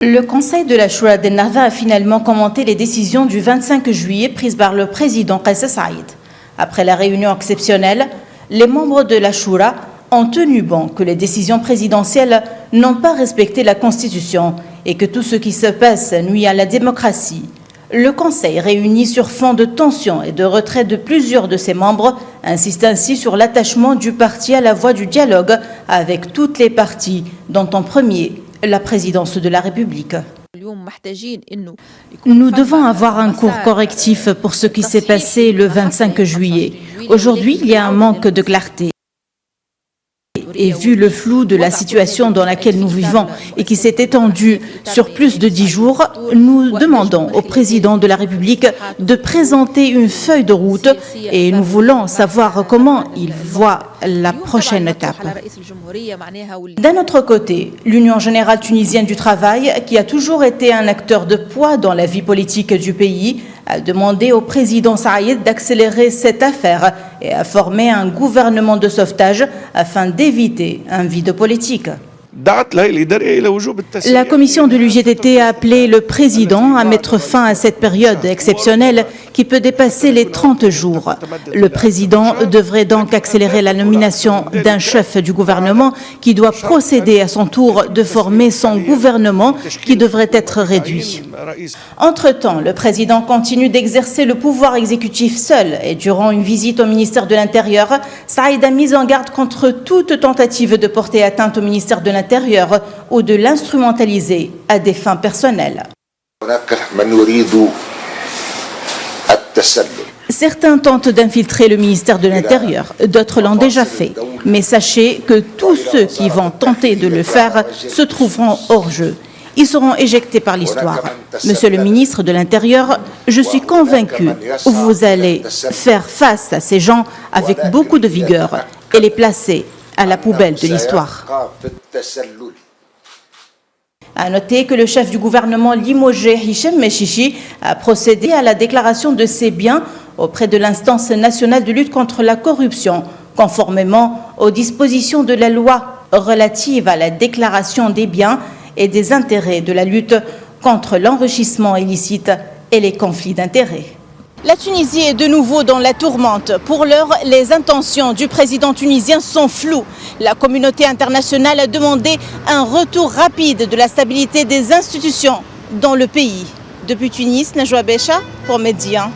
Le Conseil de la Choura d'Ennahda a finalement commenté les décisions du 25 juillet prises par le président Kais Saïd. Après la réunion exceptionnelle, les membres de la Choura ont tenu bon que les décisions présidentielles n'ont pas respecté la Constitution et que tout ce qui se passe nuit à la démocratie. Le Conseil, réuni sur fond de tension et de retrait de plusieurs de ses membres, insiste ainsi sur l'attachement du parti à la voie du dialogue avec toutes les parties, dont en premier la présidence de la République. Nous devons avoir un cours correctif pour ce qui s'est passé le 25 juillet. Aujourd'hui, il y a un manque de clarté. Et vu le flou de la situation dans laquelle nous vivons et qui s'est étendu sur plus de 10 jours, nous demandons au président de la République de présenter une feuille de route et nous voulons savoir comment il voit la prochaine étape. D'un autre côté, l'Union générale tunisienne du travail, qui a toujours été un acteur de poids dans la vie politique du pays, a demandé au président Saïd d'accélérer cette affaire et a formé un gouvernement de sauvetage afin d'éviter un vide politique. La commission de l'UGTT a appelé le président à mettre fin à cette période exceptionnelle qui peut dépasser les 30 jours. Le président devrait donc accélérer la nomination d'un chef du gouvernement qui doit procéder à son tour de former son gouvernement qui devrait être réduit. Entre-temps, le président continue d'exercer le pouvoir exécutif seul et durant une visite au ministère de l'Intérieur, Saïd a mis en garde contre toute tentative de porter atteinte au ministère de l'Intérieur ou de l'instrumentaliser à des fins personnelles. Certains tentent d'infiltrer le ministère de l'Intérieur, d'autres l'ont déjà fait. Mais sachez que tous ceux qui vont tenter de le faire se trouveront hors jeu. Ils seront éjectés par l'histoire. Monsieur le ministre de l'Intérieur, je suis convaincu que vous allez faire face à ces gens avec beaucoup de vigueur et les placer à la poubelle de l'histoire. À noter que le chef du gouvernement limogé, Hichem Mechichi, a procédé à la déclaration de ses biens auprès de l'instance nationale de lutte contre la corruption, conformément aux dispositions de la loi relative à la déclaration des biens et des intérêts de la lutte contre l'enrichissement illicite et les conflits d'intérêts. La Tunisie est de nouveau dans la tourmente. Pour l'heure, les intentions du président tunisien sont floues. La communauté internationale a demandé un retour rapide de la stabilité des institutions dans le pays. Depuis Tunis, Najwa Becha pour Média.